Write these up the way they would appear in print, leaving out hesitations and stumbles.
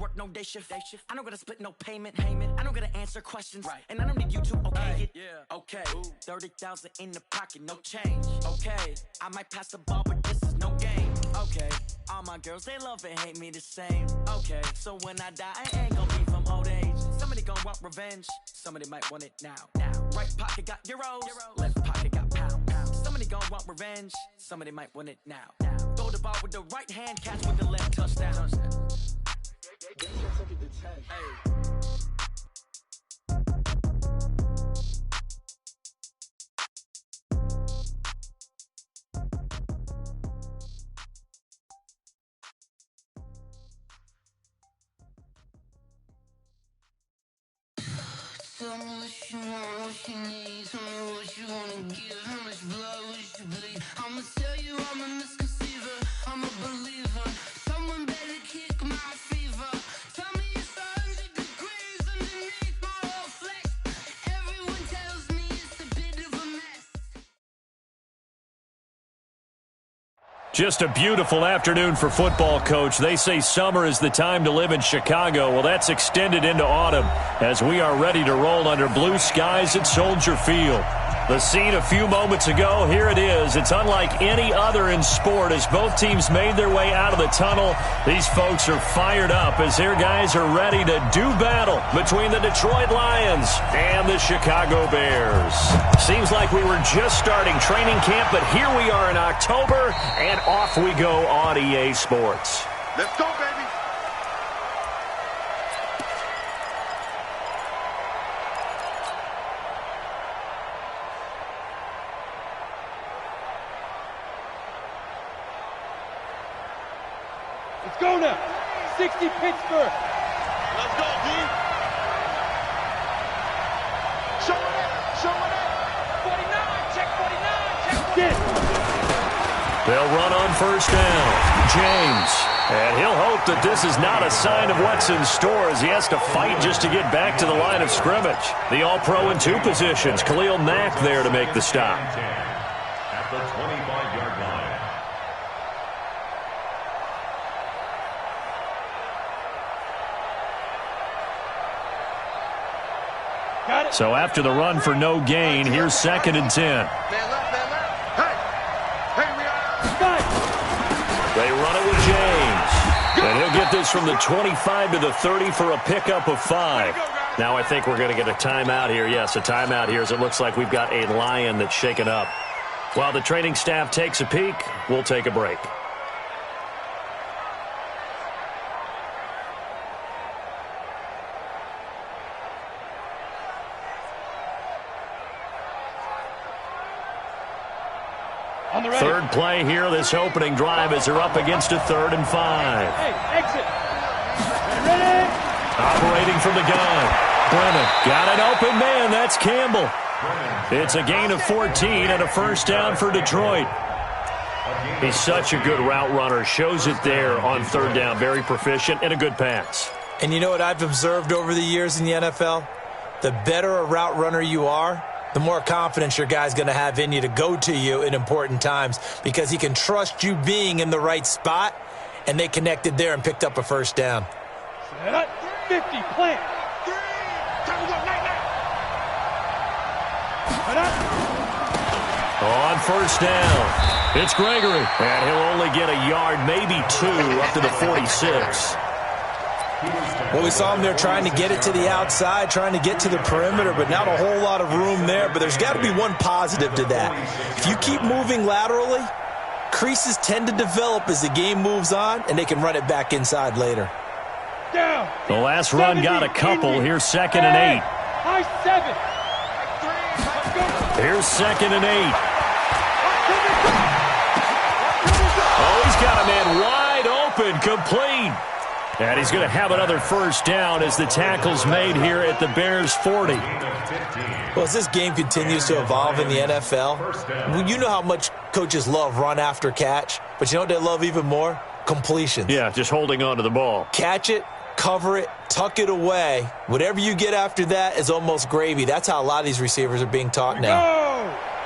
work no day shift. I don't gotta split no payment. I don't gotta answer questions. And I don't need you to okay it. Okay. 30,000 in the pocket, no change. Okay. I might pass the ball, but this is no game. Okay. All my girls, they love and hate me the same. Okay. So when I die, I ain't gonna be from old age. Somebody gonna want revenge. Somebody might want it now. Right pocket got euros. Left pocket got pounds. Somebody gonna want revenge. Somebody might want it now. Throw the ball with the right hand, catch with the left, touchdown. Tell me what you want, what you need. Tell me what you wanna give. How much blood would you bleed? I'ma tell you I'm a misconceiver. I'm a believer. Someone better kick my fever. Tell me it's 100 degrees underneath my whole flesh. Everyone tells me it's a bit of a mess. Just a beautiful afternoon for football, Coach. They say summer is the time to live in Chicago. Well, that's extended into autumn as we are ready to roll under blue skies at Soldier Field. The scene a few moments ago, here it is. It's unlike any other in sport as both teams made their way out of the tunnel. These folks are fired up as their guys are ready to do battle between the Detroit Lions and the Chicago Bears. Seems like we were just starting training camp, but here we are in October, and off we go on EA Sports. Let's go, baby. Let's go now. 60 Pittsburgh. Let's go, D. Show it up. Show it up. 49. Check 49. Check 49. They'll run on first down. James. And he'll hope that this is not a sign of what's in store as he has to fight just to get back to the line of scrimmage. The All-Pro in two positions. Khalil Mack there to make the stop. At the 25-yard line. So after the run for no gain, here's 2nd and 10. Man left, man left. Hey, we are. They run it with James. And he'll get this from the 25 to the 30 for a pickup of 5. Now I think we're going to get a timeout here. Yes, a timeout here as it looks like we've got a Lion that's shaken up. While the training staff takes a peek, we'll take a break. Third play here, this opening drive as they're up against a 3rd and 5. Hey, exit. Ready? Operating from the gun. Brennan got an open man. That's Campbell. It's a gain of 14 and a first down for Detroit. He's such a good route runner. Shows it there on 3rd down. Very proficient and a good pass. And you know what I've observed over the years in the NFL? The better a route runner you are, the more confidence your guy's going to have in you to go to you in important times because he can trust you being in the right spot, and they connected there and picked up a first down. 50, plant. On first down, it's Gregory, and he'll only get a yard, maybe 2, up to the 46. Well, we saw him there trying to get it to the outside, trying to get to the perimeter, but not a whole lot of room there. But there's got to be one positive to that. If you keep moving laterally, creases tend to develop as the game moves on, and they can run it back inside later. Down. The last run got a couple. Here's 2nd and 8. High 7. Here's 2nd and 8. Oh, he's got a man wide open, complete. And he's going to have another first down as the tackle's made here at the Bears' 40. Well, as this game continues to evolve in the NFL, you know how much coaches love run after catch, but you know what they love even more? Completions. Yeah, just holding on to the ball. Catch it, cover it, tuck it away. Whatever you get after that is almost gravy. That's how a lot of these receivers are being taught now.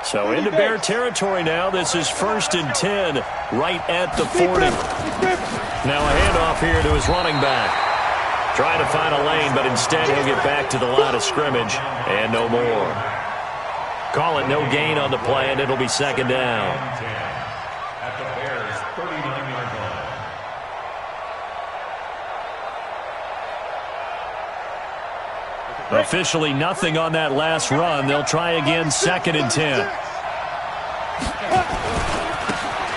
So into Bear territory now. This is 1st and 10 right at the 40. Now a handoff here to his running back. Trying to find a lane, but instead he'll get back to the line of scrimmage and no more. Call it no gain on the play, and it'll be second down. At the Bears' 39-yard line. Officially nothing on that last run. They'll try again, second and 10.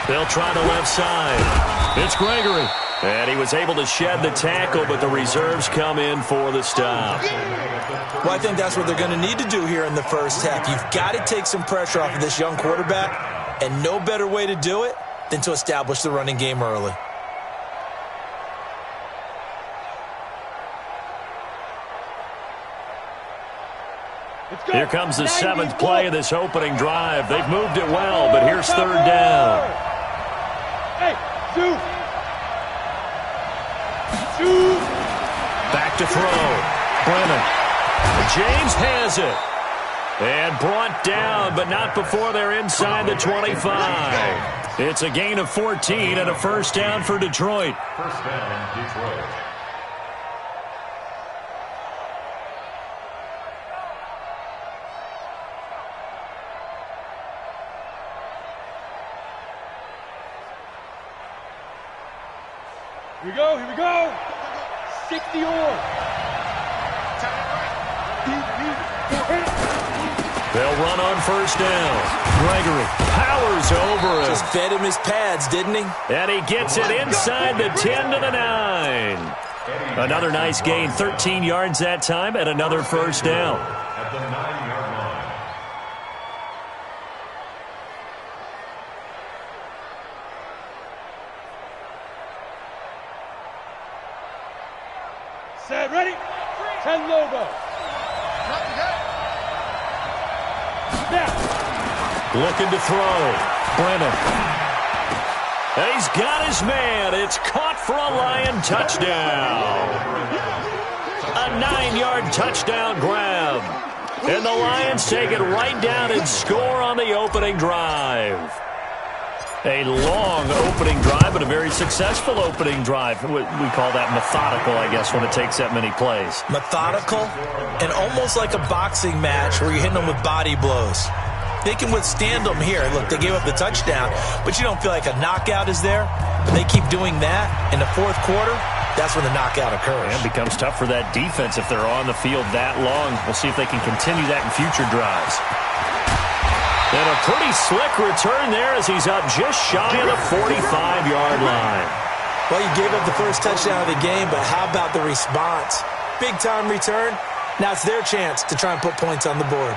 They'll try the left side. It's Gregory. And he was able to shed the tackle, but the reserves come in for the stop. Well, I think that's what they're going to need to do here in the first half. You've got to take some pressure off of this young quarterback, and no better way to do it than to establish the running game early. Here comes the seventh play of this opening drive. They've moved it well, but here's third down. Hey, Sue. Back to throw. Brennan. James has it. And brought down, but not before they're inside the 25. It's a gain of 14 and a first down for Detroit. First down, Detroit. Here we go, here we go. 60 or. They'll run on first down. Gregory powers over him. Just fed him his pads, didn't he? And he gets it inside the 10 to the 9. Another nice gain, 13 yards that time, and another first down. At the 9-yard line. Set, ready? 10 logo. Now. Looking to throw. Brennan. And he's got his man. It's caught for a Lion touchdown. A 9-yard touchdown grab. And the Lions take it right down and score on the opening drive. A long opening drive, but a very successful opening drive. We call that methodical, I guess, when it takes that many plays. Methodical and almost like a boxing match where you're hitting them with body blows. They can withstand them here. Look, they gave up the touchdown, but you don't feel like a knockout is there. But they keep doing that in the fourth quarter. That's when the knockout occurs. And it becomes tough for that defense if they're on the field that long. We'll see if they can continue that in future drives. And a pretty slick return there as he's up just shy of the 45-yard line. Well, you gave up the first touchdown of the game, but how about the response? Big-time return. Now it's their chance to try and put points on the board.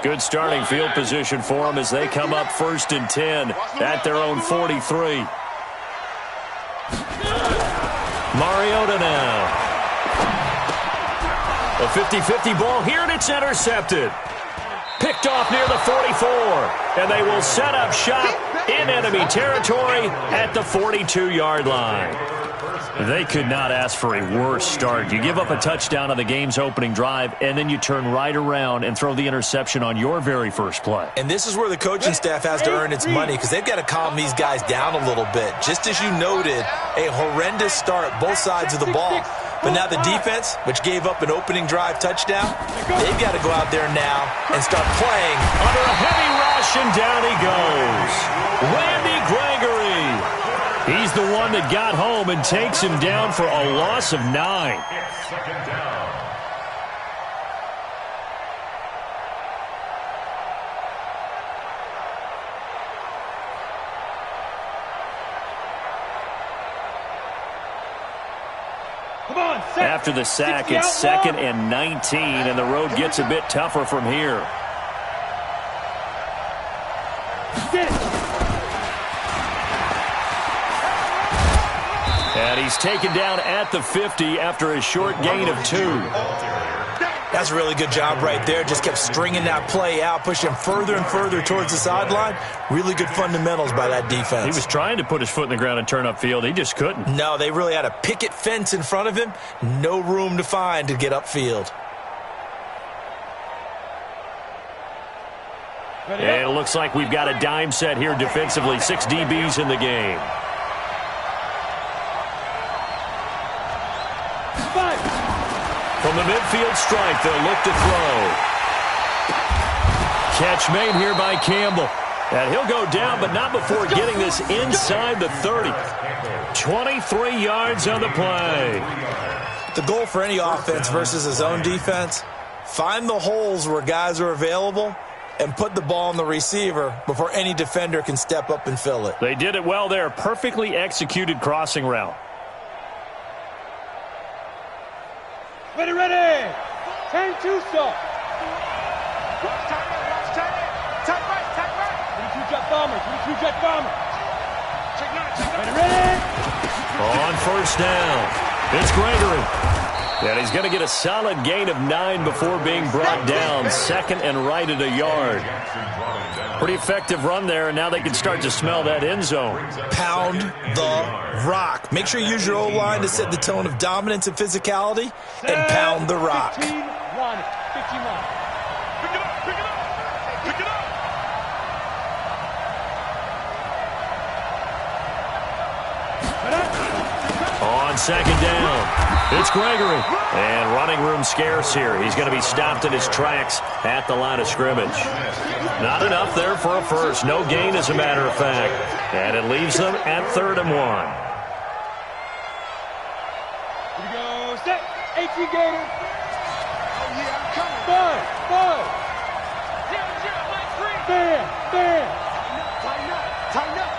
Good starting field position for them as they come up first and 10 at their own 43. Mariota now. A 50-50 ball here, and it's intercepted. Picked off near the 44, and they will set up shop in enemy territory at the 42-yard line. They could not ask for a worse start. You give up a touchdown on the game's opening drive, and then you turn right around and throw the interception on your very first play. And this is where the coaching staff has to earn its money because they've got to calm these guys down a little bit. Just as you noted, a horrendous start both sides of the ball. But now the defense, which gave up an opening drive touchdown, they've got to go out there now and start playing. Under a heavy rush, and down he goes. Randy Gregory. He's the one that got home and takes him down for a loss of 9. It's second down. After the sack, it's second and 19, and the road gets a bit tougher from here. And he's taken down at the 50 after a short gain of 2. That's a really good job right there. Just kept stringing that play out, pushing further and further towards the sideline. Really good fundamentals by that defense. He was trying to put his foot in the ground and turn upfield. He just couldn't. No, they really had a picket fence in front of him. No room to find to get upfield. And it looks like we've got a dime set here defensively. 6 DBs in the game. From the midfield stripe, they'll look to throw. Catch made here by Campbell. And he'll go down, but not before getting this inside the 30. 23 yards on the play. The goal for any offense versus his own defense, find the holes where guys are available and put the ball on the receiver before any defender can step up and fill it. They did it well there. Perfectly executed crossing route. Ready, ready. 10-2 stop. Tight right. 22 jet bomber. 22 jet bomber. Ready, ready. On first down, it's Gregory. And he's going to get a solid gain of 9 before being brought down. Second and right at a yard. Pretty effective run there, and now they can start to smell that end zone. Pound the rock. Make sure you use your O-line to set the tone of dominance and physicality, and pound the rock. 15 line. 15 line. Pick it up. On second down, it's Gregory. And running room scarce here. He's going to be stopped in his tracks at the line of scrimmage. Not enough there for a first. No gain, as a matter of fact. And it leaves them at 3rd and 1. Here we go. Set. 18 Gator. Oh, yeah, I'm coming. 5. 0-0, bam. Tighten up.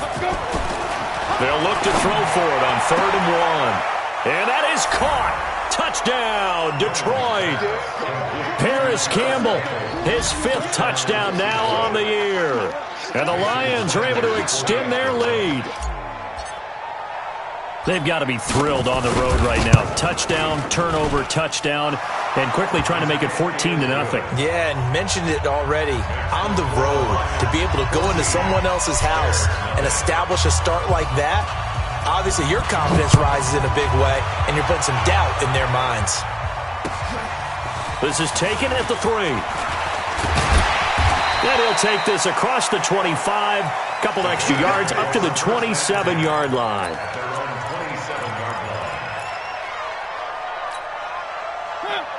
Let's go. They'll look to throw for it on 3rd and 1. And that is caught. Touchdown, Detroit. Paris Campbell, his 5th touchdown now on the year. And the Lions are able to extend their lead. They've got to be thrilled on the road right now. Touchdown, turnover, touchdown, and quickly trying to make it 14-0. Yeah, and mentioned it already. On the road, to be able to go into someone else's house and establish a start like that, obviously your confidence rises in a big way, and you're putting some doubt in their minds. This is taken at the 3. And he'll take this across the 25, couple extra yards up to the 27-yard line.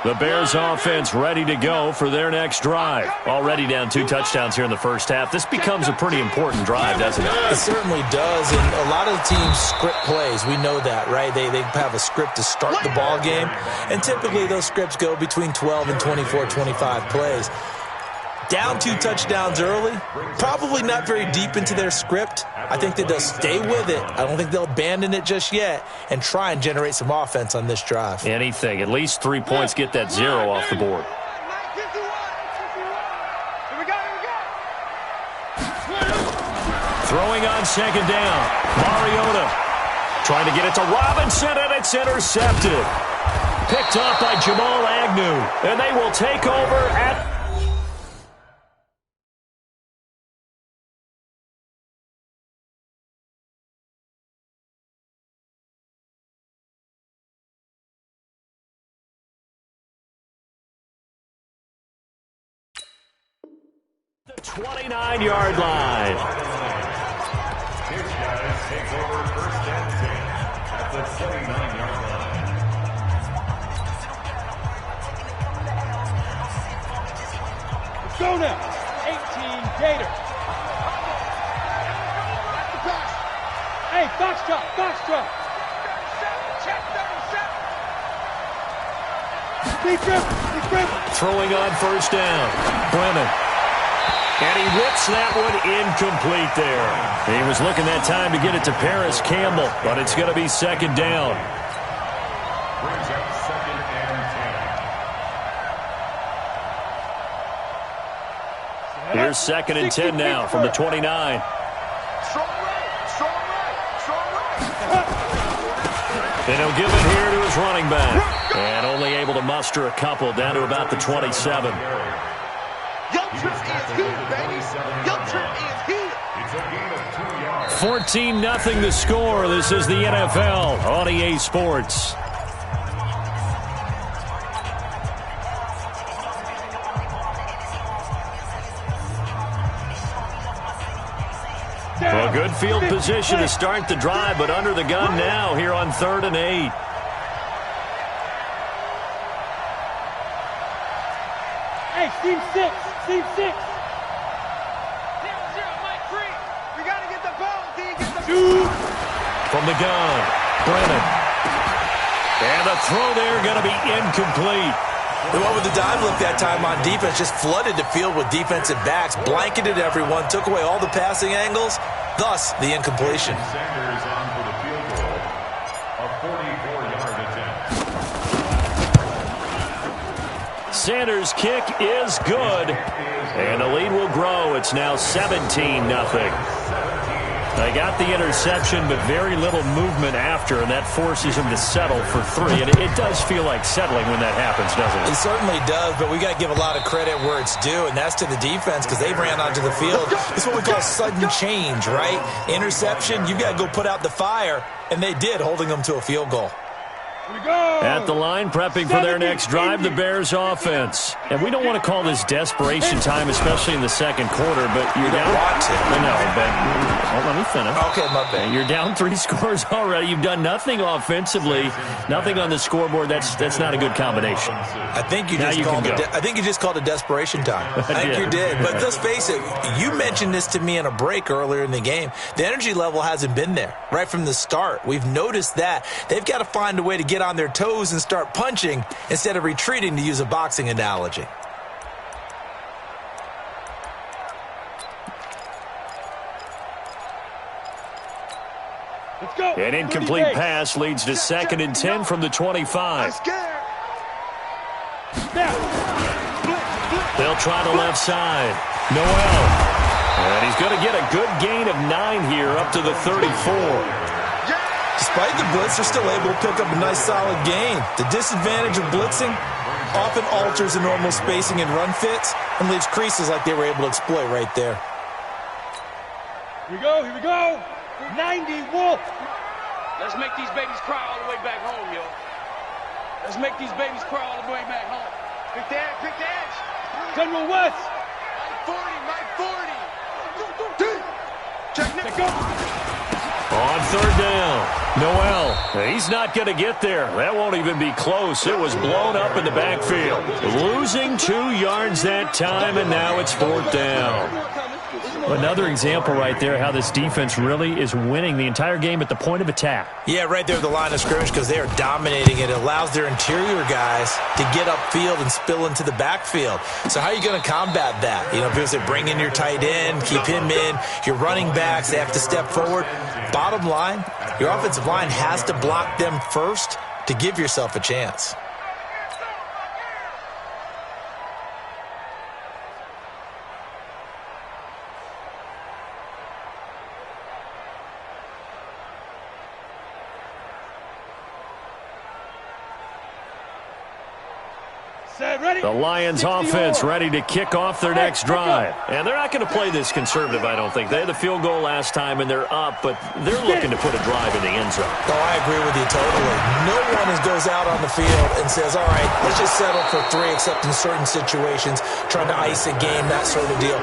The Bears offense ready to go for their next drive. Already down 2 touchdowns here in the first half. This becomes a pretty important drive, doesn't it? It certainly does, and a lot of teams script plays. We know that, right? They have a script to start the ball game, and typically those scripts go between 12 and 24, 25 plays. Down 2 touchdowns early, probably not very deep into their script. I think that they'll stay with it. I don't think they'll abandon it just yet and try and generate some offense on this drive. Anything. At least 3 points, get that 0 off the board. Throwing on second down. Mariota trying to get it to Robinson, and it's intercepted. Picked off by Jamal Agnew, and they will take over at... the 29-yard line. This guy takes over 1st and 10 at the 29-yard line. Let's go now. 18 Gator. Hey, Foxtrot. Deep grip. Throwing on first down. Brennan. And he whips that one incomplete there. He was looking that time to get it to Paris Campbell, but it's going to be second down. Brings up 2nd and 10. Here's 2nd and 10 now from the 29. Strong right. And he'll give it here to his running back. And only able to muster a couple down to about the 27. Young Trip is here, baby. Young Trip is here. It's a gain of 2 yards. 14-0 the score. This is the NFL on EA Sports. Well, good field position to start the drive, but under the gun now here on 3rd and 8. Hey, team 6. Team 6. 0-0, Mike free. We got to get the ball. Do you get the Shoot. From the gun, Brennan. And the throw there going to be incomplete. The one with the dive look that time on defense just flooded the field with defensive backs, blanketed everyone, took away all the passing angles, thus the incompletion. Sanders on for the field goal. A 44-yard attempt. Sanders' kick is good. And the lead will grow. It's now 17-0. They got the interception, but very little movement after, and that forces him to settle for 3. And it does feel like settling when that happens, doesn't it? It certainly does, but we got to give a lot of credit where it's due, and that's to the defense because they ran onto the field. It's what we call sudden change, right? Interception, you got to go put out the fire, and they did, holding them to a field goal. At the line, prepping for their next drive, the Bears offense. And we don't want to call this desperation time, especially in the second quarter, but you're down. Want to. No, but let me finish. Okay, my bad. You're down 3 scores already. You've done nothing offensively, nothing on the scoreboard. That's not a good combination. I think you just called it desperation time. I think you did. But let's face it, you mentioned this to me in a break earlier in the game. The energy level hasn't been there right from the start. We've noticed that. They've got to find a way to get on their toes and start punching instead of retreating, to use a boxing analogy. Let's go. An incomplete pass leads to 2nd and 10 from the 25. They'll try the left side. Noel. And he's going to get a good gain of 9 here up to the 34. Despite the blitz, they're still able to pick up a nice solid gain. The disadvantage of blitzing often alters the normal spacing and run fits and leaves creases like they were able to exploit right there. Here we go. 90 Wolf. Let's make these babies cry all the way back home, yo. Let's make these babies cry all the way back home. Pick the edge. General West. Mike 40. Check it. Go. On 3rd down, Noel. He's not going to get there. That won't even be close. It was blown up in the backfield. Losing 2 yards that time, and now it's 4th down. Another example right there how this defense really is winning the entire game at the point of attack. Yeah, right there at the line of scrimmage because they are dominating it. It allows their interior guys to get upfield and spill into the backfield. So how are you going to combat that? You know, because they bring in your tight end, keep him in, your running backs, they have to step forward. Bottom line, your offensive line has to block them first to give yourself a chance. The Lions offense ready to kick off their next drive. And they're not going to play this conservative, I don't think. They had the field goal last time, and they're up, but they're looking to put a drive in the end zone. Oh, I agree with you totally. No one goes out on the field and says, all right, let's just settle for 3, except in certain situations, trying to ice a game, that sort of deal.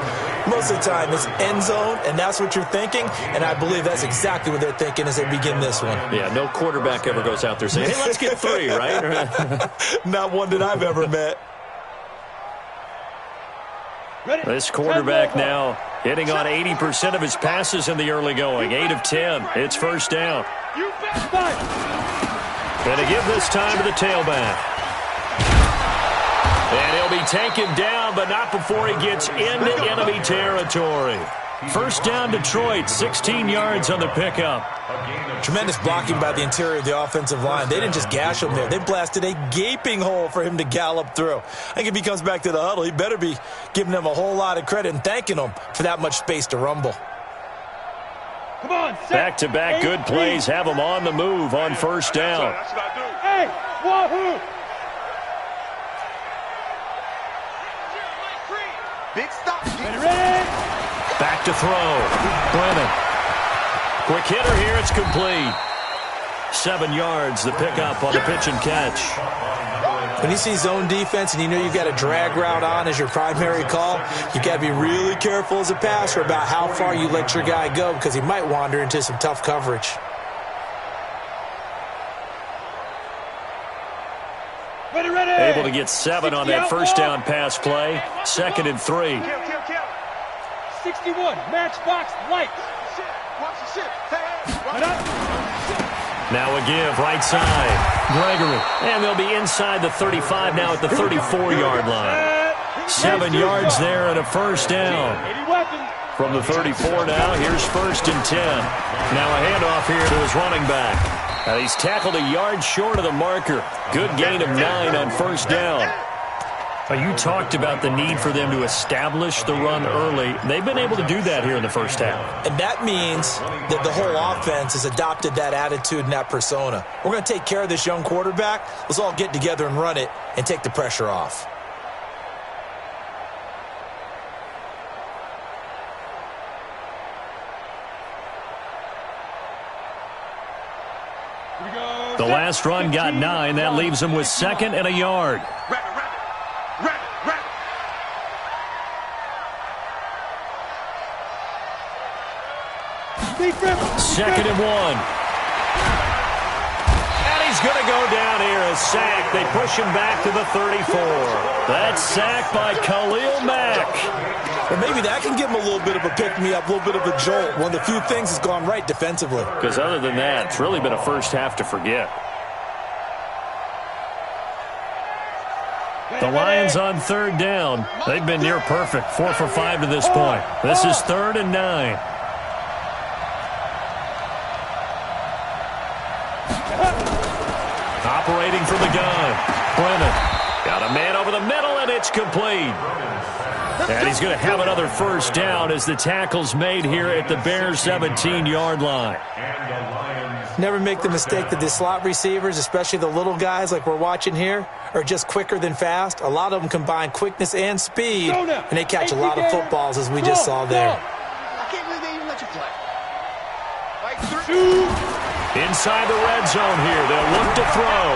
Most of the time, it's end zone, and that's what you're thinking, and I believe that's exactly what they're thinking as they begin this one. Yeah, no quarterback ever goes out there saying, hey, let's get 3, right? Not one that I've ever met. This quarterback now hitting on 80% of his passes in the early going. 8 of 10. It's 1st down. Going to give this time to the tailback. And he'll be taken down, but not before he gets into enemy territory. 1st down, Detroit. 16 yards on the pickup. Tremendous blocking by the interior of the offensive line. They didn't just gash him there. They blasted a gaping hole for him to gallop through. I think if he comes back to the huddle, he better be giving them a whole lot of credit and thanking them for that much space to rumble. Come on, back-to-back good plays have them on the move on 1st down. Hey, wahoo! Big stop. Ready? Back to throw. Brennan. Quick hitter here. It's complete. 7 yards, the pickup on the pitch and catch. When you see zone defense and you know you've got a drag route on as your primary call, you got to be really careful as a passer about how far you let your guy go because he might wander into some tough coverage. Able to get 7 on that first down pass play. 2nd and 3. 61, matchbox light. Now a give, right side. Gregory. And they'll be inside the 35 now at the 34-yard line. 7 yards there and a first down. From the 34 now, here's 1st and 10. Now a handoff here to his running back. And he's tackled a yard short of the marker. Good gain of 9 on first down. You talked about the need for them to establish the run early. They've been able to do that here in the first half. And that means that the whole offense has adopted that attitude and that persona. We're going to take care of this young quarterback. Let's all get together and run it and take the pressure off. The last run got 9. That leaves him with 2nd and a yard. Second and 1. And he's going to go down here. A sack. They push him back to the 34. That's sacked by Khalil Mack. Well, maybe that can give him a little bit of a pick-me-up, a little bit of a jolt. One of the few things that's gone right defensively. Because other than that, it's really been a first half to forget. The Lions on 3rd down. They've been near perfect. 4 for 5 to this point. This is 3rd and 9. Operating from the gun. Brennan got a man over the middle, and it's complete. And he's going to have another first down as the tackle's made here at the Bears' 17-yard line. Never make the mistake that the slot receivers, especially the little guys like we're watching here, are just quicker than fast. A lot of them combine quickness and speed, and they catch a lot of footballs, as we just saw there. I can't believe they even let you play. Inside the red zone here. They'll look to throw.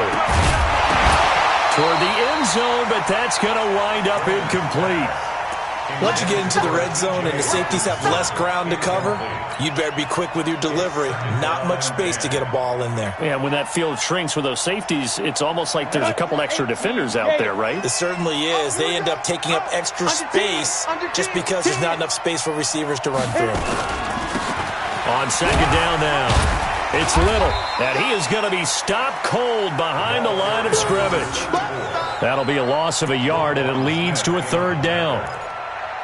Toward the end zone, but that's going to wind up incomplete. Once you get into the red zone and the safeties have less ground to cover, you'd better be quick with your delivery. Not much space to get a ball in there. Yeah, when that field shrinks with those safeties, it's almost like there's a couple extra defenders out there, right? It certainly is. They end up taking up extra space just because there's not enough space for receivers to run through. On 2nd down now. It's Little, and he is going to be stopped cold behind the line of scrimmage. That'll be a loss of a yard, and it leads to a 3rd down.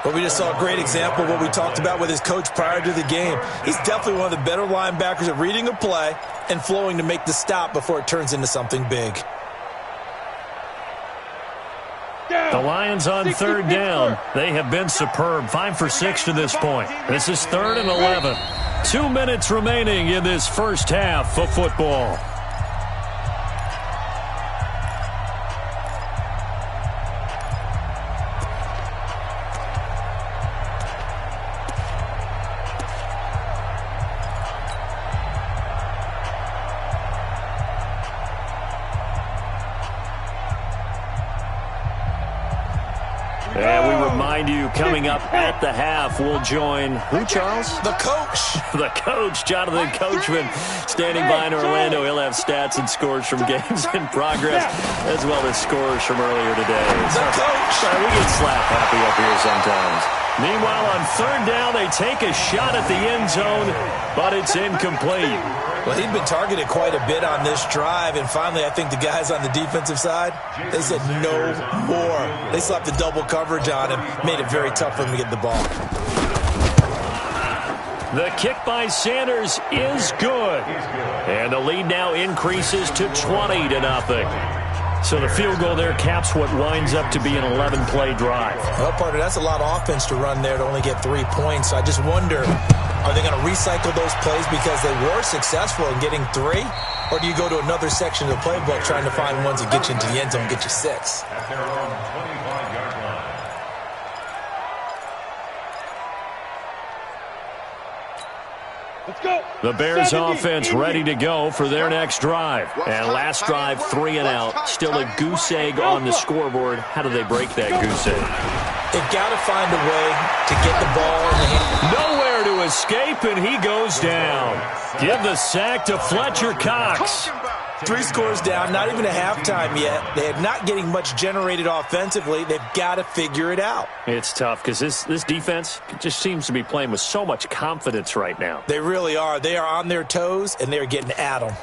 Well, we just saw a great example of what we talked about with his coach prior to the game. He's definitely one of the better linebackers at reading a play and flowing to make the stop before it turns into something big. The Lions on 3rd down. They have been superb. 5 for 6 to this point. This is 3rd and 11. 2 minutes remaining in this first half of football. And we remind you, coming up at the half, we'll join who, Charles? The coach. The coach, Jonathan Coachman, standing by in Orlando. He'll have stats and scores from games in progress, as well as scores from earlier today. The coach. Sorry, we get slap happy up here sometimes. Meanwhile, on 3rd down, they take a shot at the end zone, but it's incomplete. Well, he'd been targeted quite a bit on this drive, and finally I think the guys on the defensive side, they said no more. They slapped the double coverage on him, made it very tough for him to get the ball. The kick by Sanders is good. And the lead now increases to 20-0. So the field goal there caps what winds up to be an 11-play drive. Well, partner, that's a lot of offense to run there to only get 3 points. So I just wonder, are they going to recycle those plays because they were successful in getting 3? Or do you go to another section of the playbook trying to find ones that get you into the end zone and get you 6? At their own 25-yard line. Let's go. The Bears offense ready to go for their next drive. And last drive, 3 and out. Still a goose egg on the scoreboard. How do they break that goose egg? They've got to find a way to get the ball in the hand. Nowhere to escape, and he goes down. Give the sack to Fletcher Cox. 3 scores down, not even a halftime yet. They're not getting much generated offensively. They've got to figure it out. It's tough because this defense just seems to be playing with so much confidence right now. They really are. They are on their toes, and they're getting at them.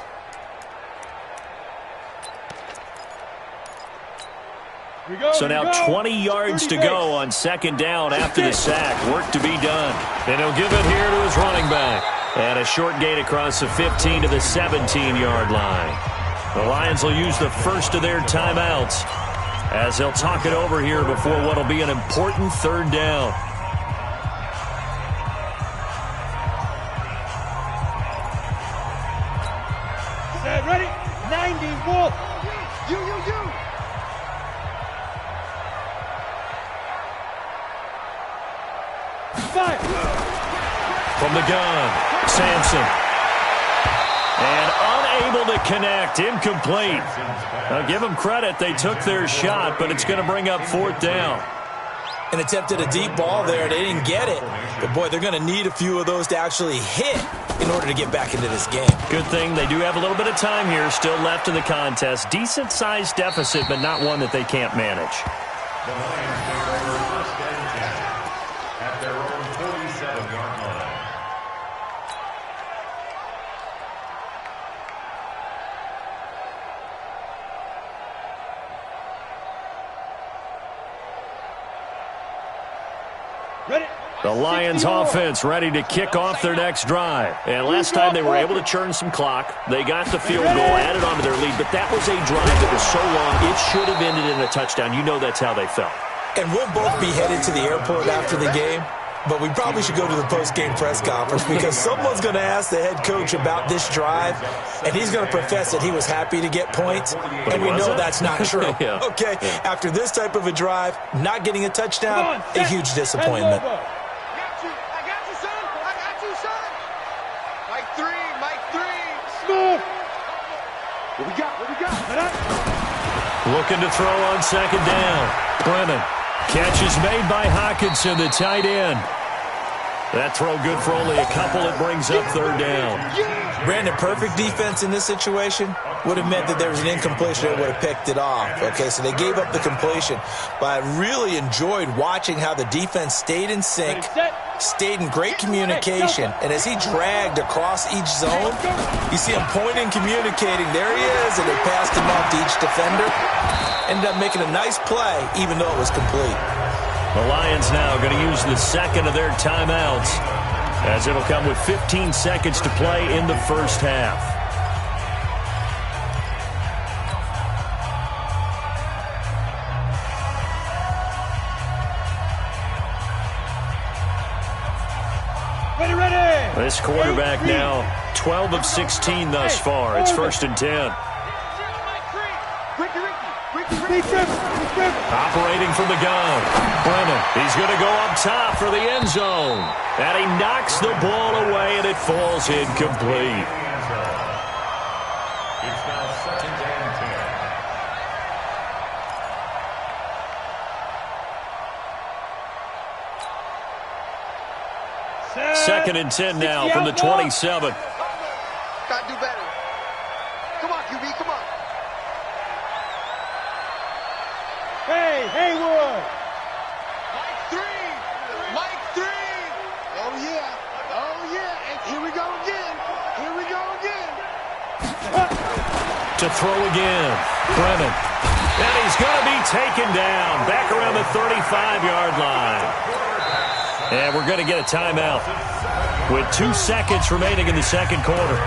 So now 20 yards to go on second down after the sack. Work to be done. And he'll give it here to his running back. And a short gain across the 15 to the 17-yard line. The Lions will use the first of their timeouts as they'll talk it over here before what will be an important third down. Set, ready? 90, Wolf. You. Fire. From the gun, Sampson. And unable to connect, incomplete. Now give them credit, they took their shot, but it's going to bring up fourth down. And attempted a deep ball there, they didn't get it. But boy, they're going to need a few of those to actually hit in order to get back into this game. Good thing they do have a little bit of time here still left in the contest. Decent-sized deficit, but not one that they can't manage. The Lions take over first and 10 at their own 47-yard line. Ready? The Lions offense ready to kick off their next drive. And last time they were able to churn some clock. They got the field goal, added on to their lead, but that was a drive that was so long it should have ended in a touchdown. You know that's how they felt. And we'll both be headed to the airport after the game, but we probably should go to the post-game press conference because someone's going to ask the head coach about this drive, and he's going to profess that he was happy to get points, and we know that's not true. Yeah. Okay, after this type of a drive, not getting a touchdown, a huge disappointment. I got you, son. Mike 3. Smooth. What we got? Looking to throw on second down. Brennan. Catch is made by Hockenson, the tight end. That throw good for only a couple. It brings up third down. Brandon, perfect defense in this situation would have meant that there was an incompletion that would have picked it off. Okay, so they gave up the completion. But I really enjoyed watching how the defense stayed in sync, stayed in great communication. And as he dragged across each zone, you see him pointing, communicating. There he is, and they passed him off to each defender. Ended up making a nice play, even though it was complete. The Lions now going to use the second of their timeouts as it'll come with 15 seconds to play in the first half. Ready. This quarterback now 12 of 16 thus far. It's first and 10. Operating from the gun. Brennan, he's going to go up top for the end zone. And he knocks the ball away, and it falls incomplete. It's now second and 10. Second and 10 now from the 27. Gotta do better. Come on, QB, come on. Hey, Haywood. Mike 3. Oh, yeah. And here we go again. To throw again. Brennan. And he's going to be taken down back around the 35-yard line. And we're going to get a timeout with 2 seconds remaining in the second quarter.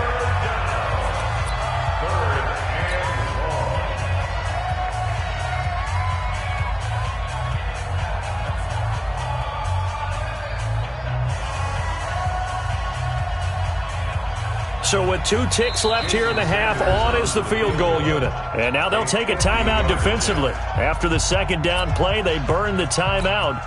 So with 2 ticks left here in the half, on is the field goal unit. And now they'll take a timeout defensively. After the second down play, they burn the timeout.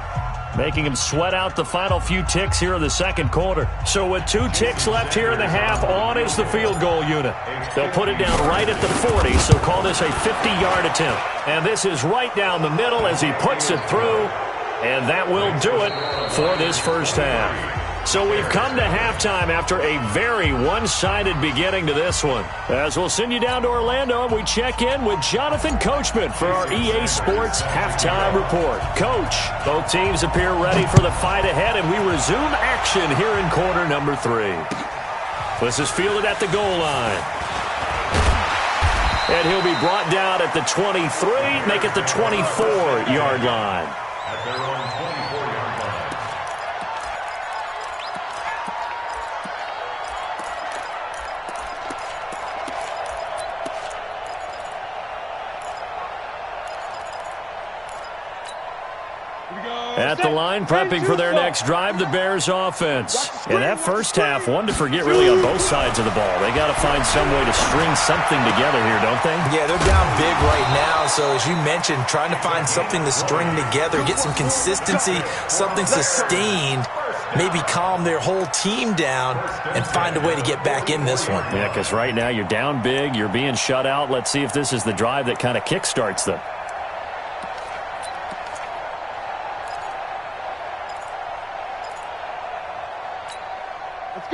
making him sweat out the final few ticks here in the second quarter. So with 2 ticks left here in the half, on is the field goal unit. They'll put it down right at the 40, so call this a 50-yard attempt. And this is right down the middle as he puts it through, and that will do it for this first half. So we've come to halftime after a very one-sided beginning to this one. As we'll send you down to Orlando, and we check in with Jonathan Coachman for our EA Sports Halftime Report. Coach, both teams appear ready for the fight ahead, and we resume action here in quarter number 3. This is fielded at the goal line. And he'll be brought down at the 23, make it the 24-yard line. At their own 24-yard line. At the line, prepping for their next drive, the Bears offense. In that first half, one to forget really on both sides of the ball. They got to find some way to string something together here, don't they? Yeah, they're down big right now, so as you mentioned, trying to find something to string together, get some consistency, something sustained, maybe calm their whole team down and find a way to get back in this one. Yeah, because right now you're down big, you're being shut out. Let's see if this is the drive that kind of kickstarts them.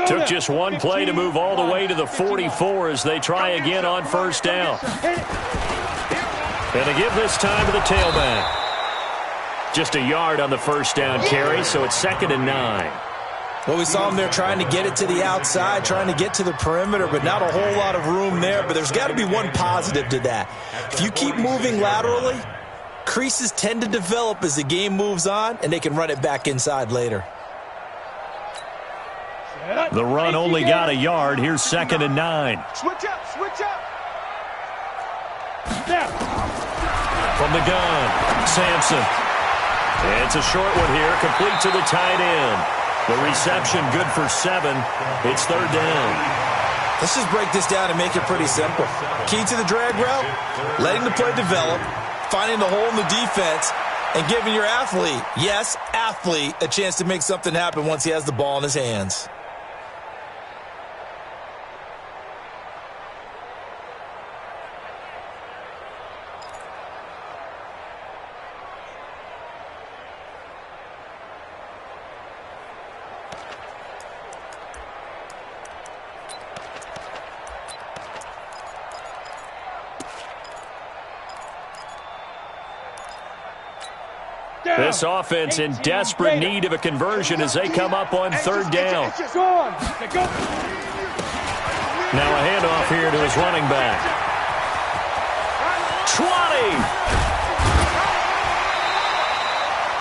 Took just one play to move all the way to the 44 as they try again on first down. And they give this time to the tailback. Just a yard on the first down carry, so it's 2nd and 9. Well, we saw them there trying to get it to the outside, trying to get to the perimeter, but not a whole lot of room there. But there's got to be one positive to that. If you keep moving laterally, creases tend to develop as the game moves on, and they can run it back inside later. The run only got a yard. Here's 2nd and 9. Switch up, switch up. From the gun, Sampson. It's a short one here, complete to the tight end. The reception good for 7. It's 3rd down. Let's just break this down and make it pretty simple. Key to the drag route, letting the play develop, finding the hole in the defense, and giving your athlete, yes, athlete, a chance to make something happen once he has the ball in his hands. This offense in desperate need of a conversion as they come up on 3rd down. Now a handoff here to his running back. 20!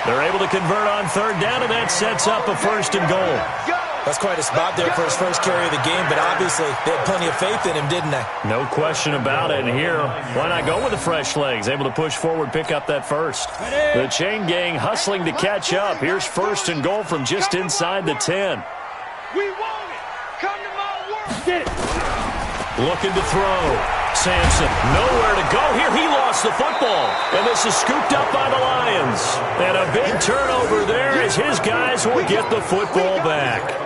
They're able to convert on 3rd down, and that sets up a 1st and goal. That's quite a spot there for his first carry of the game, but obviously they had plenty of faith in him, didn't they? No question about it. And here, why not go with the fresh legs? Able to push forward, pick up that first. The chain gang hustling to catch up. Here's 1st and goal from just inside the 10. We want it. Come to my world. Get it. Looking to throw. Sampson, nowhere to go here. He lost the football. And this is scooped up by the Lions. And a big turnover there as his guys will get the football back.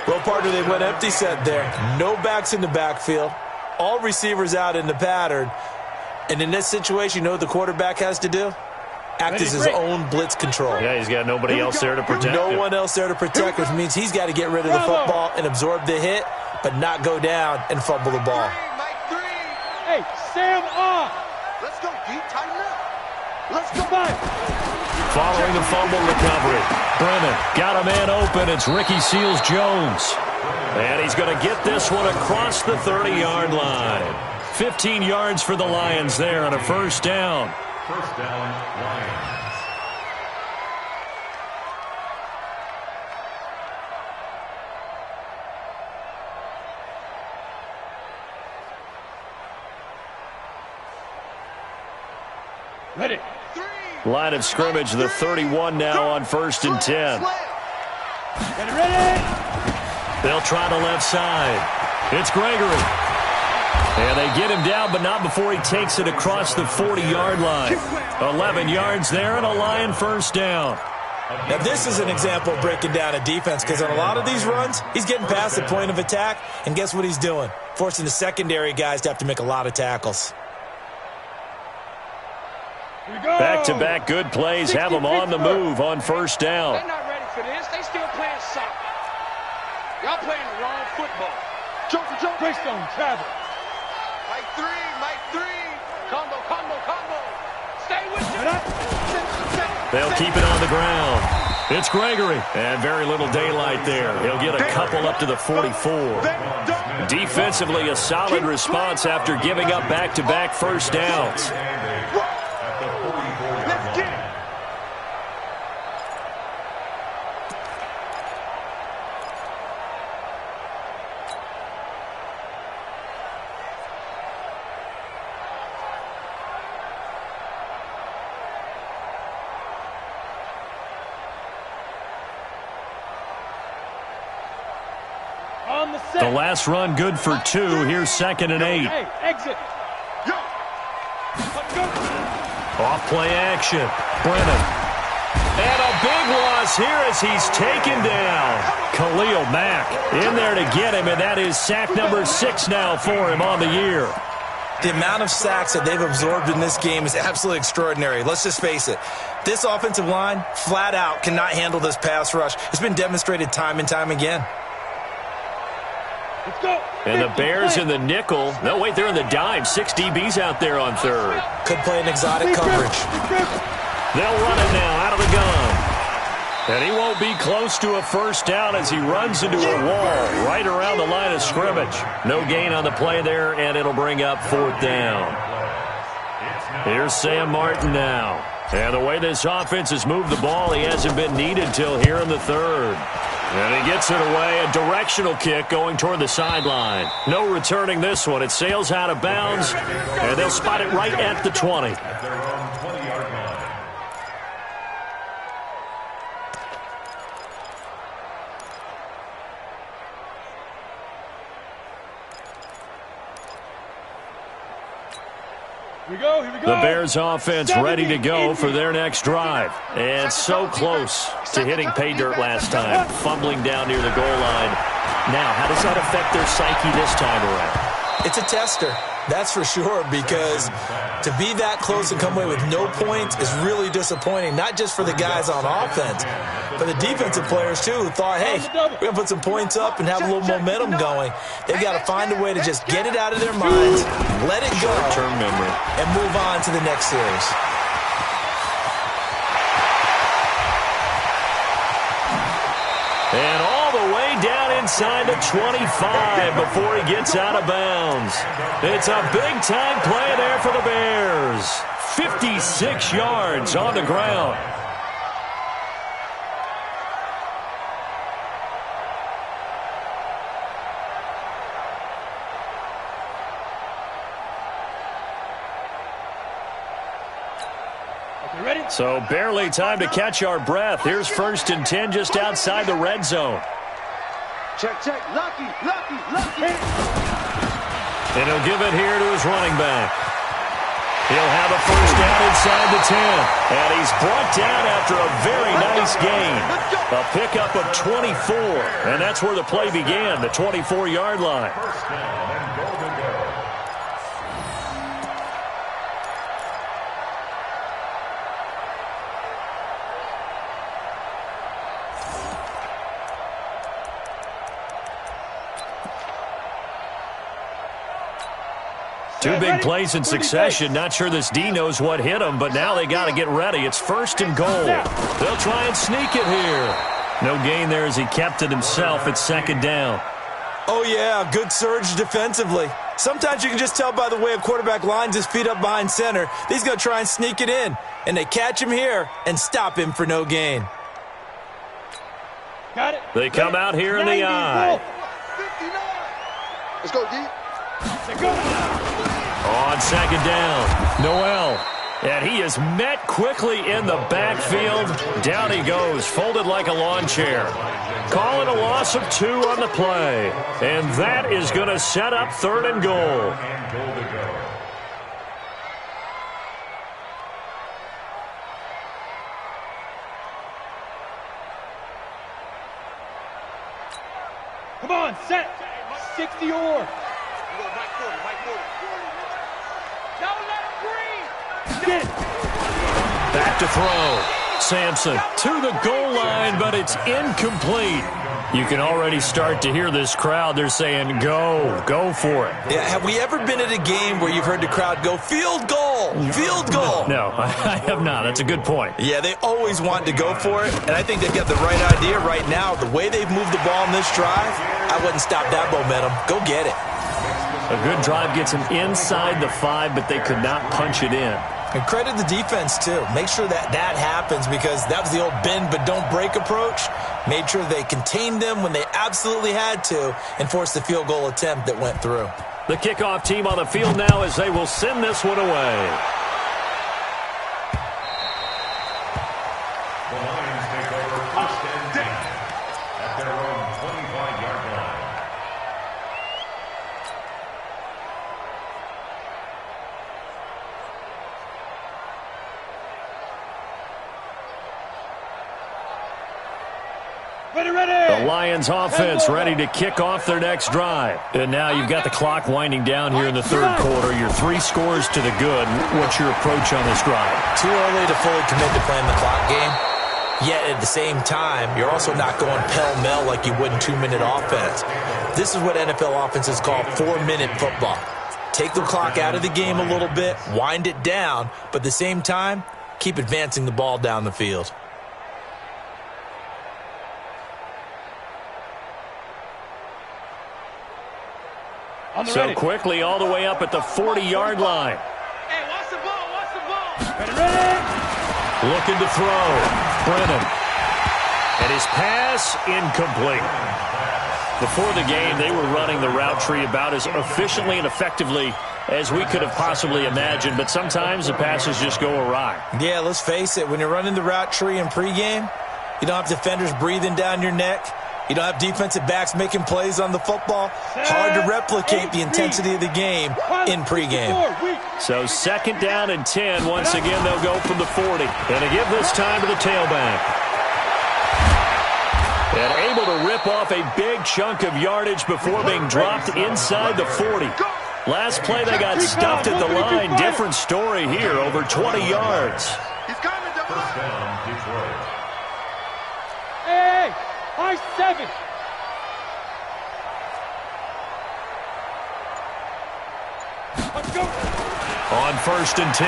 Well, partner, they went empty set there. No backs in the backfield. All receivers out in the pattern. And in this situation, you know what the quarterback has to do? Act as his own blitz control. Yeah, he's got nobody else there to protect him. No one else there to protect, which means he's got to get rid of the football and absorb the hit, but not go down and fumble the ball. Hey, Sam off. Let's go, deep, tighten up. Let's go. Following the fumble recovery, Brennan got a man open. It's Ricky Seals-Jones. And he's going to get this one across the 30-yard line. 15 yards for the Lions there on a 1st down. 1st down, Lions. Ready. Line of scrimmage, the 31 now on 1st and 10. Get ready. They'll try the left side. It's Gregory. And they get him down, but not before he takes it across the 40-yard line. 11 yards there and a Lion 1st down. Now, this is an example of breaking down a defense because on a lot of these runs, he's getting past the point of attack, and guess what he's doing? Forcing the secondary guys to have to make a lot of tackles. Back-to-back good plays have them on the move on first down. They're not ready for this. They still playing soccer. Y'all playing the wrong football. Jump. Greystone, travel. Mike 3. Combo. Stay with you. They'll keep it on the ground. It's Gregory. And very little daylight there. He'll get a couple up to the 44. Defensively, a solid response after giving up back-to-back first downs. Let's get it. The last run good for 2. Here's 2nd and 8. Hey, exit. Off-play action. Brennan. And a big loss here as he's taken down. Khalil Mack in there to get him, and that is sack number 6 now for him on the year. The amount of sacks that they've absorbed in this game is absolutely extraordinary. Let's just face it. This offensive line, flat out, cannot handle this pass rush. It's been demonstrated time and time again. Let's go. And the Bears in the nickel. No, wait, they're in the dime. 6 DBs out there on 3rd. Could play an exotic coverage. They'll run it now out of the gun. And he won't be close to a first down as he runs into a wall right around the line of scrimmage. No gain on the play there, and it'll bring up 4th down. Here's Sam Martin now. And the way this offense has moved the ball, he hasn't been needed till here in the 3rd. And he gets it away, a directional kick going toward the sideline. No returning this one. It sails out of bounds, and they'll spot it right at the 20. Here we go. The Bears offense ready to go for their next drive. And so close to hitting pay dirt last time, fumbling down near the goal line. Now, how does that affect their psyche this time around? It's a tester, that's for sure, because to be that close and come away with no points is really disappointing, not just for the guys on offense, but the defensive players, too, who thought, hey, we're going to put some points up and have a little momentum going. They've got to find a way to just get it out of their minds, let it go, short-term memory, and move on to the next series. And all the way down inside the 25 before he gets out of bounds. It's a big-time play there for the Bears. 56 yards on the ground. So barely time to catch our breath. Here's 1st and 10 just outside the red zone. Check. Lucky. And he'll give it here to his running back. He'll have a first down inside the 10. And he's brought down after a very nice gain. A pickup of 24. And that's where the play began, the 24-yard line. First down and goal to go. Two big plays in succession. Not sure this D knows what hit him, but now they got to get ready. It's 1st and goal. They'll try and sneak it here. No gain there as he kept it himself. It's 2nd down. Oh, yeah, good surge defensively. Sometimes you can just tell by the way a quarterback lines his feet up behind center. He's going to try and sneak it in. And they catch him here and stop him for no gain. Got it. They come out here in the eye. 59. Let's go, D. Let's go. On 2nd down, Noel. And he is met quickly in the backfield. Down he goes, folded like a lawn chair. Call it a loss of 2 on the play. And that is going to set up 3rd and goal. Come on, set. 60 or. Mike 40. Don't let him breathe. Get it. Back to throw. Sampson to the goal line, but it's incomplete. You can already start to hear this crowd. They're saying, go for it. Yeah, have we ever been at a game where you've heard the crowd go, field goal, field goal? No, I have not. That's a good point. Yeah, they always want to go for it, and I think they've got the right idea right now. The way they've moved the ball in this drive, I wouldn't stop that momentum. Go get it. A good drive gets them inside the 5, but they could not punch it in. And credit the defense, too. Make sure that happens, because that was the old bend but don't break approach. Made sure they contained them when they absolutely had to and forced the field goal attempt that went through. The kickoff team on the field now as they will send this one away. The Lions take over first and 10 at their own 25-yard line. The Lions offense ready to kick off their next drive. And now you've got the clock winding down here in the third quarter. Your 3 scores to the good. What's your approach on this drive? Too early to fully commit to playing the clock game. Yet at the same time, you're also not going pell-mell like you would in 2-minute offense. This is what NFL offenses call 4-minute football. Take the clock out of the game a little bit, wind it down, but at the same time, keep advancing the ball down the field. So quickly all the way up at the 40-yard line. Hey, watch the ball, watch the ball. Ready. Looking to throw. Brennan. And his pass incomplete. Before the game, they were running the route tree about as efficiently and effectively as we could have possibly imagined, but sometimes the passes just go awry. Yeah, let's face it. When you're running the route tree in pregame, you don't have defenders breathing down your neck. You don't have defensive backs making plays on the football. Hard to replicate the intensity of the game in pregame. So 2nd down and 10. Once again, they'll go from the 40. And to give this time to the tailback. And able to rip off a big chunk of yardage before being dropped inside the 40. Last play, they got stuffed at the line. Different story here, over 20 yards. First down, Detroit. Hey, high 7. Let's go. On 1st and 10,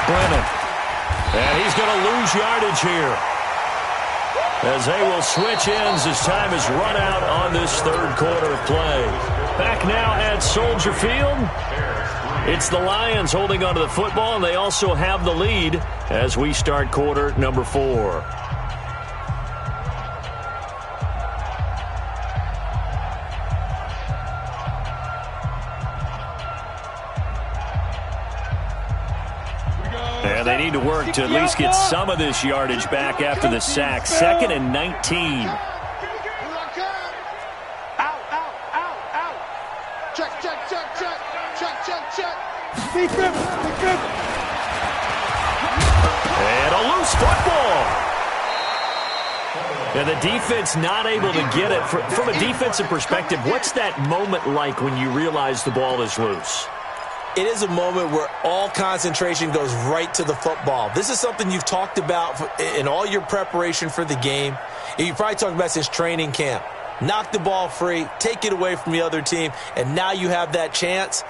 Brennan. And he's going to lose yardage here, as they will switch ends as time is run out on this third quarter of play. Back now at Soldier Field. It's the Lions holding onto the football, and they also have the lead as we start quarter number 4. And they need to work to at least get some of this yardage back after the sack. 2nd and 19. Out. Check. And a loose football. And the defense not able to get it. From a defensive perspective, what's that moment like when you realize the ball is loose? It is a moment where all concentration goes right to the football. This is something you've talked about in all your preparation for the game. You probably talked about since training camp. Knock the ball free, take it away from the other team, and now you have that chance.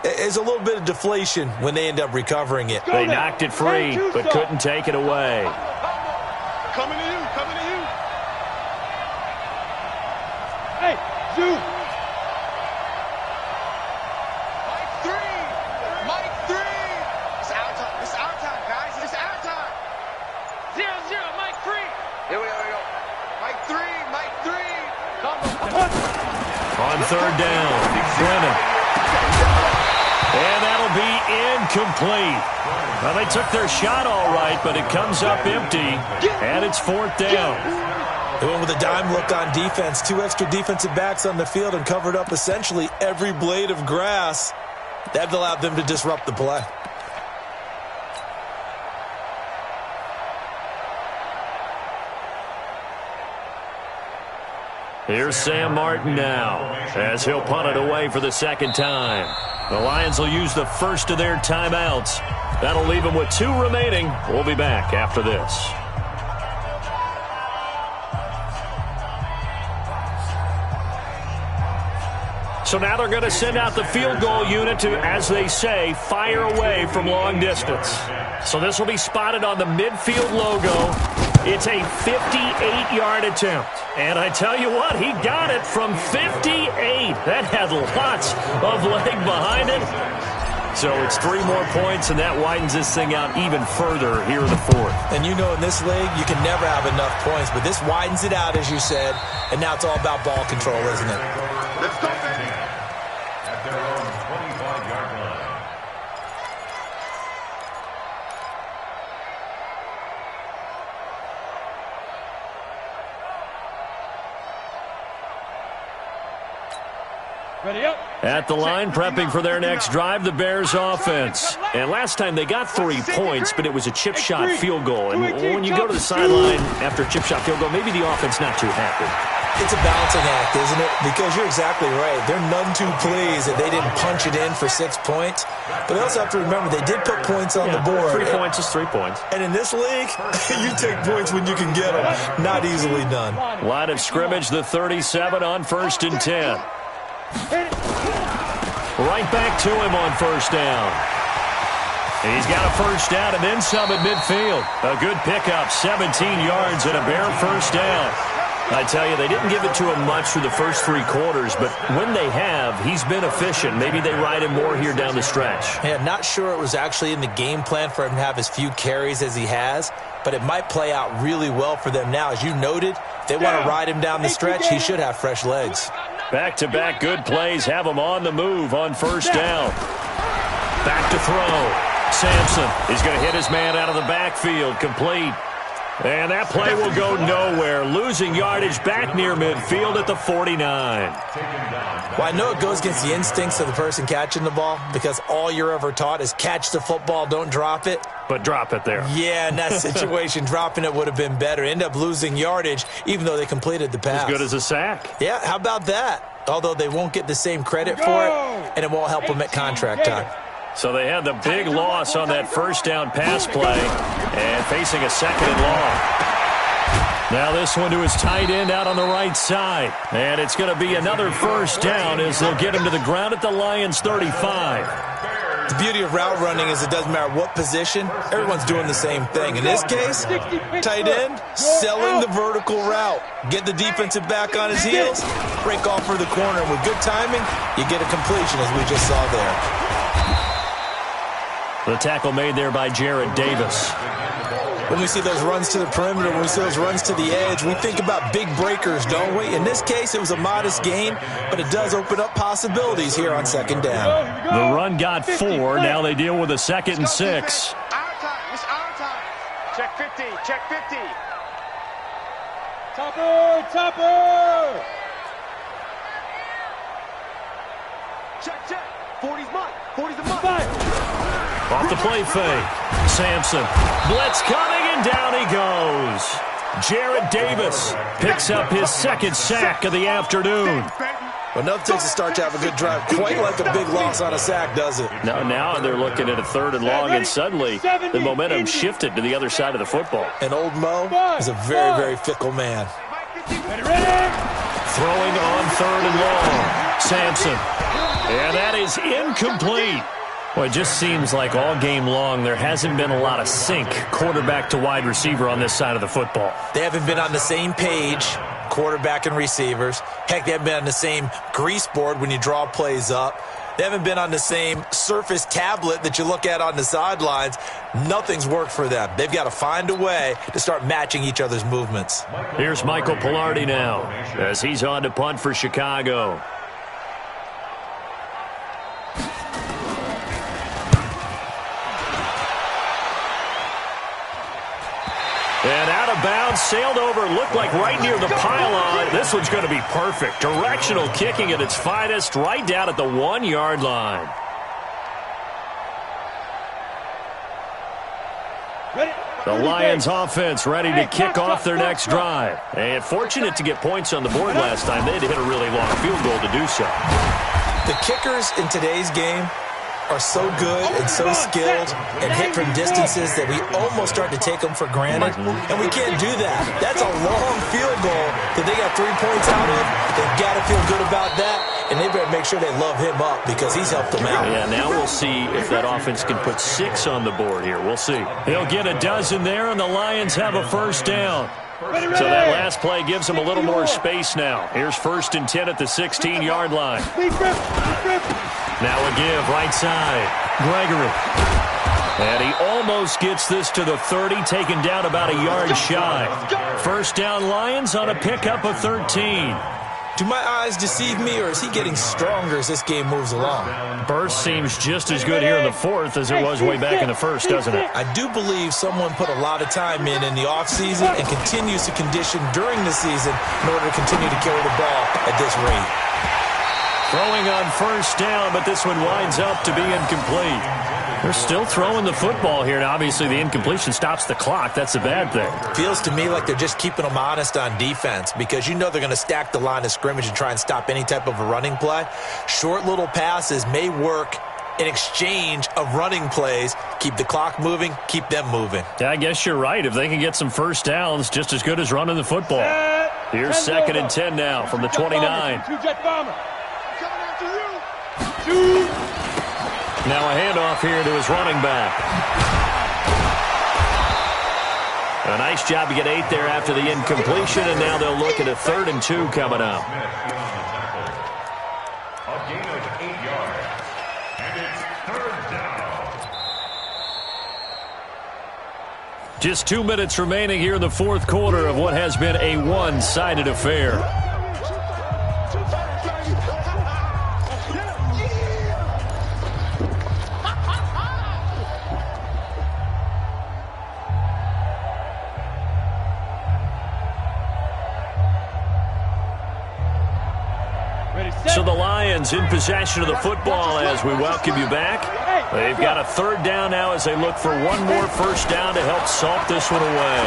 There's a little bit of deflation when they end up recovering it. They knocked it free, but couldn't take it away. Coming to you. Hey, Zoo. Mike 3. It's our time, guys. It's our time. 0-0, Mike 3. Here we go. Mike 3. On 3rd down, Brennan. And that'll be incomplete. Well, they took their shot all right, but it comes up empty, and it's 4th down. They went with a dime look on defense. 2 extra defensive backs on the field and covered up essentially every blade of grass. That allowed them to disrupt the play. Here's Sam Martin now as he'll punt it away for the second time. The Lions will use the first of their timeouts. That'll leave them with 2 remaining. We'll be back after this. So now they're going to send out the field goal unit to, as they say, fire away from long distance. So this will be spotted on the midfield logo. It's a 58-yard attempt. And I tell you what, he got it from 58. That had lots of leg behind it. So it's 3 more points, and that widens this thing out even further here in the 4th. And you know in this league, you can never have enough points, but this widens it out, as you said, and now it's all about ball control, isn't it? Let's go, baby. At their own 25-yard line. Ready up. At the line, prepping for their next drive, the Bears offense. And last time they got 3 points, but it was a chip shot field goal. And when you go to the sideline after a chip shot field goal, maybe the offense not too happy. It's a balancing act, isn't it? Because you're exactly right. They're none too pleased that they didn't punch it in for 6 points. But they also have to remember they did put points on the board. 3 points is 3 points. And in this league, you take points when you can get them. Not easily done. Line of scrimmage, the 37 on 1st and 10. Right back to him on 1st down. He's got a 1st down and then some at midfield. A good pickup, 17 yards and a Bear 1st down. I tell you, they didn't give it to him much through the first 3 quarters, but when they have, he's been efficient. Maybe they ride him more here down the stretch. Yeah, not sure it was actually in the game plan for him to have as few carries as he has, but it might play out really well for them now. As you noted, if they want to ride him down the stretch, he should have fresh legs. Back-to-back good plays have him on the move on 1st down. Back to throw. Sampson is going to hit his man out of the backfield, complete. And that play will go nowhere, losing yardage back near midfield at the 49. Well, I know it goes against the instincts of the person catching the ball because all you're ever taught is catch the football, don't drop it. But drop it there. Yeah, in that situation, dropping it would have been better. End up losing yardage, even though they completed the pass. As good as a sack. Yeah, how about that? Although they won't get the same credit for it, and it won't help them at contract time. So they had the big loss on that 1st down pass play and facing a 2nd and long. Now this one to his tight end out on the right side. And it's going to be another 1st down as they'll get him to the ground at the Lions 35. The beauty of route running is it doesn't matter what position, everyone's doing the same thing. In this case, tight end, selling the vertical route. Get the defensive back on his heels, break off for the corner. And with good timing, you get a completion as we just saw there. The tackle made there by Jared Davis. When we see those runs to the perimeter, when we see those runs to the edge, we think about big breakers, don't we? In this case, it was a modest gain, but it does open up possibilities here on 2nd down. The run got 4. Now they deal with a 2nd and 6. Our time. It's our time. Check 50. Check 50. Topper! Check. 40's mine. 40's the mine. Off the play fake. Sampson. Blitz coming, and down he goes. Jared Davis picks up his 2nd sack of the afternoon. Well, nothing takes a start to have a good drive. Quite like a big loss on a sack, does it? Now they're looking at a 3rd and long, and suddenly the momentum shifted to the other side of the football. And old Mo is a very, very fickle man. Throwing on 3rd and long. Sampson. And that is incomplete. Well, it just seems like all game long there hasn't been a lot of sync quarterback to wide receiver on this side of the football. They haven't been on the same page, quarterback and receivers. Heck, they haven't been on the same grease board when you draw plays up. They haven't been on the same Surface tablet that you look at on the sidelines. Nothing's worked for them. They've got to find a way to start matching each other's movements. Here's Michael Pilardi now as he's on to punt for Chicago. And out of bounds, sailed over, looked like right near the pylon. This one's going to be perfect. Directional kicking at its finest, right down at the 1-yard line. Ready? The Lions offense ready to kick off their next drive. And fortunate to get points on the board last time. They had to hit a really long field goal to do so. The kickers in today's game are so good and so skilled and hit from distances that we almost start to take them for granted. And we can't do that. That's a long field goal that they got 3 points out of. They've got to feel good about that, and they better make sure they love him up because he's helped them out. Yeah, now we'll see if that offense can put 6 on the board here. We'll see. He'll get a dozen there, and the Lions have a first down. So that last play gives them a little more space now. Here's 1st and 10 at the 16-yard line. Now a give, right side. Gregory. And he almost gets this to the 30, taken down about a yard shy. First down Lions on a pickup of 13. Do my eyes deceive me, or is he getting stronger as this game moves along? Burst seems just as good here in the 4th as it was way back in the 1st, doesn't it? I do believe someone put a lot of time in the offseason and continues to condition during the season in order to continue to carry the ball at this rate. Throwing on first down, but this one winds up to be incomplete. They're still throwing the football here, and obviously the incompletion stops the clock. That's a bad thing. Feels to me like they're just keeping them honest on defense because you know they're going to stack the line of scrimmage and try and stop any type of a running play. Short little passes may work in exchange of running plays. Keep the clock moving, keep them moving. Yeah, I guess you're right. If they can get some first downs, just as good as running the football. Here's 2nd and 10 now from the 29. Now a handoff here to his running back. A nice job to get 8 there after the incompletion, and now they'll look at a 3rd and 2 coming up. A gain of 8 yards, and it's 3rd down. Just 2 minutes remaining here in the 4th quarter of what has been a one-sided affair. So the Lions in possession of the football as we welcome you back. They've got a 3rd down now as they look for one more first down to help salt this one away.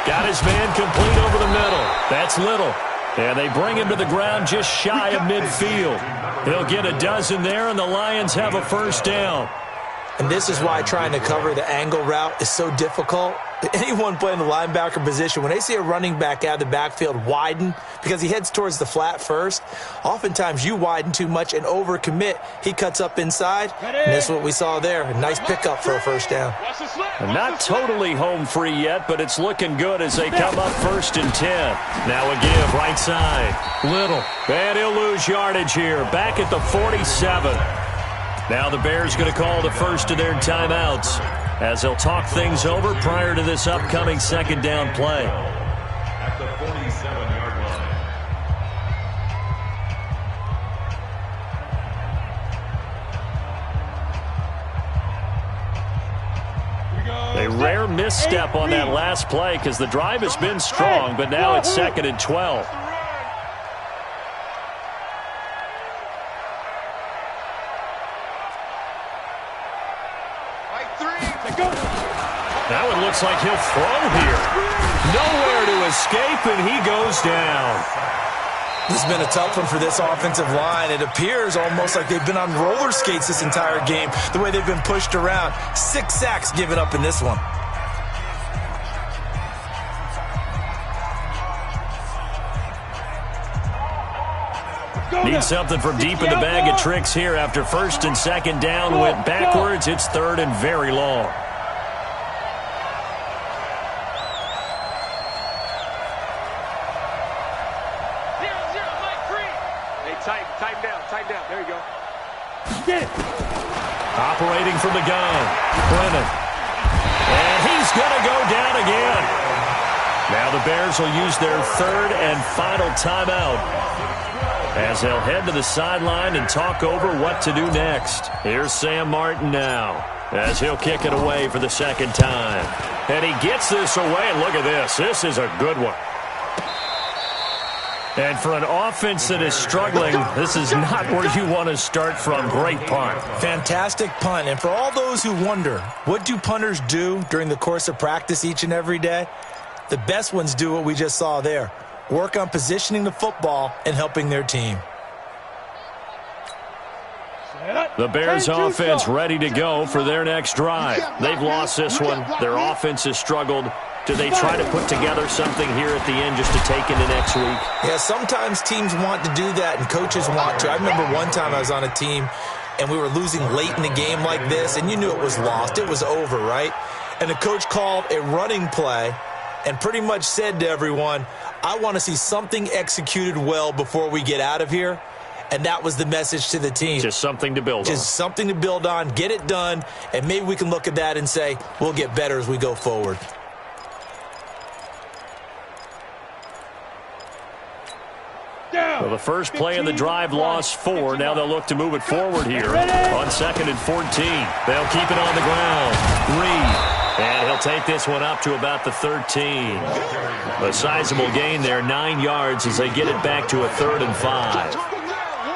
Got his man complete over the middle. That's Little. And they bring him to the ground just shy of midfield. He'll get a dozen there, and the Lions have a first down. And this is why trying to cover the angle route is so difficult. Anyone playing the linebacker position, when they see a running back out of the backfield widen because he heads towards the flat first, oftentimes you widen too much and overcommit. He cuts up inside, and that's what we saw there. A nice pickup for a first down. Not totally home free yet, but it's looking good as they come up 1st and 10. Now a give, right side. Little. And he'll lose yardage here. Back at the 47. Now the Bears going to call the first of their timeouts as they'll talk things over prior to this upcoming 2nd down play. At the 47-yard line. A rare misstep on that last play because the drive has been strong, but now it's 2nd and 12. That one looks like he'll throw here. Nowhere to escape, and he goes down. This has been a tough one for this offensive line. It appears almost like they've been on roller skates this entire game, the way they've been pushed around. 6 sacks given up in this one. Need something from deep in the bag of tricks here after 1st and 2nd down went backwards. It's 3rd and very long. Tighten down. There you go. Get it. Operating from the gun. Brennan. And he's going to go down again. Now the Bears will use their 3rd and final timeout as they'll head to the sideline and talk over what to do next. Here's Sam Martin now as he'll kick it away for the 2nd time. And he gets this away, and look at this. This is a good one. And for an offense that is struggling, this is not where you want to start from. Great punt. Fantastic punt. And for all those who wonder, what do punters do during the course of practice each and every day? The best ones do what we just saw there. Work on positioning the football and helping their team. The Bears offense ready to go for their next drive. They've lost this one. Their offense has struggled. Do they try to put together something here at the end just to take into next week? Yeah, sometimes teams want to do that and coaches want to. I remember one time I was on a team and we were losing late in the game like this, and you knew it was lost. It was over, right? And the coach called a running play and pretty much said to everyone, I want to see something executed well before we get out of here. And that was the message to the team. Just something to build on. Just something to build on, get it done, and maybe we can look at that and say, we'll get better as we go forward. Well, the first play of the drive lost 4. Now they'll look to move it forward here on 2nd and 14. They'll keep it on the ground. Reed. And he'll take this one up to about the 13. A sizable gain there, 9 yards as they get it back to a 3rd and 5.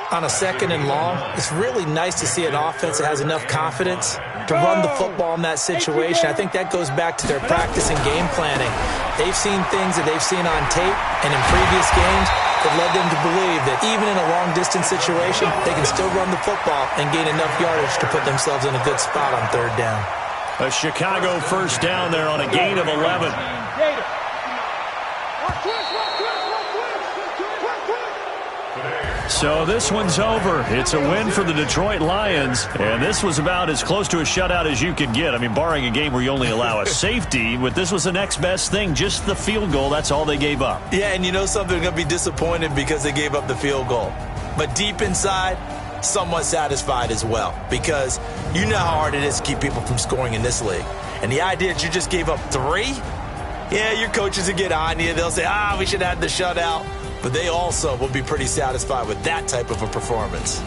On a 2nd and long, it's really nice to see an offense that has enough confidence to run the football in that situation. I think that goes back to their practice and game planning. They've seen things that they've seen on tape and in previous games that led them to believe that even in a long-distance situation, they can still run the football and gain enough yardage to put themselves in a good spot on 3rd down. A Chicago first down there on a gain of 11. So this one's over. It's a win for the Detroit Lions, and this was about as close to a shutout as you could get. I mean, barring a game where you only allow a safety, but this was the next best thing, just the field goal. That's all they gave up. Yeah, and you know something, they're going to be disappointed because they gave up the field goal. But deep inside, somewhat satisfied as well, because you know how hard it is to keep people from scoring in this league. And the idea that you just gave up 3, yeah, your coaches will get on you. They'll say, we should have had the shutout. But they also will be pretty satisfied with that type of a performance.